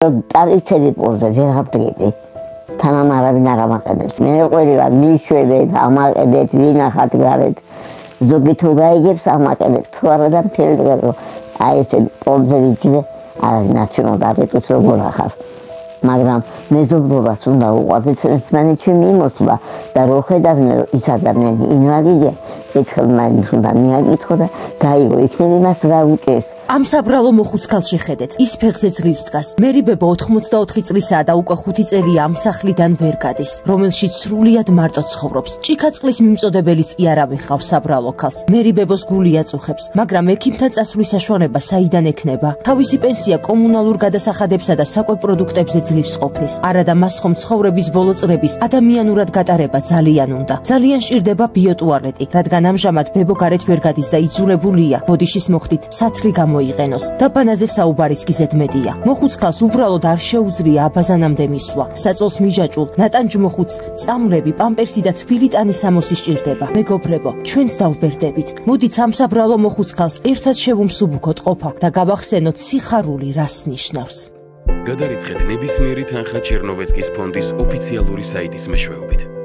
Taritseli poze veraptegi. Tamam aravin aramakedebs. Me qorilad miშვებეთ, ამაყედეთ, ვინახათ გარეთ. ზოგი თუ გაიგებს ამაყედეთ. თუ არა და მთელი აი ეს პოზე ვიჭზე არავინ აჩვენებდა ეტყვის როგორ ახარ. მაგრამ მეზობლობას უნდა უყვარდეთ, მეცმენეთში მიმოსვლა და რო ხედავდნენ ის ადამიანი ინვალიდია, ეცხელ მაინც უნდა მიაკითხო და გაიგო იქნებ იმას რა უჭერს. Am საბრალო მოხუცქალ შეხედეთ, ის ფეხზე ძლივს დგას. მერიბებო 84 წლისაა და უკვე 5 წელია ამ სახლიდან ვერ გადის, რომელშიც სრულიად მარტო ცხოვრობს. ჭიქაწყლის მიმწოდებელიც კი არავინ ხავს საბრალო ქალს. მერიბებოს გული აწუხებს, მაგრამ ექიმთან წასვლის საშუალება საიდან ექნება? თავისი პენსია კომუნალურ გადასახადებსა და საკვებ პროდუქტებზე ძლივს ყოფნის. არადა მას ხომ ცხოვრების ბოლო წლების ადამიანურად გატარება ძალიან უნდა. ძალიან სჭირდება ბიოტუალეტი, რადგან ამჟამად ბებო გარეთ ვერ გადის და იძულებულია ბოდიშის მოხდით სათლი გამოიყენოს. დაბანაზე საუბარიც კი ზედმეტია. მოხუცქალს უბრალოდ არ შეუძლია აბაზანამდე მისვლა. საწოლს მიჯაჭულ ნატანჯმოხუცს წამლები, პამპერსი და თბილიტანი სამოსი სჭირდება. მეგობრებო, ჩვენც დავბერდებით. მოდით ამ საბრალო მოხუცქალს ერთად შევუმსუბუქოთ ყოფა და გავახსენოთ სიხარული რას ნიშნავს. გადარიცხეთ ნებისმიერი თანხა ჩერნოვეცკის ფონდის ოფიციალური საიტის მეშვეობით.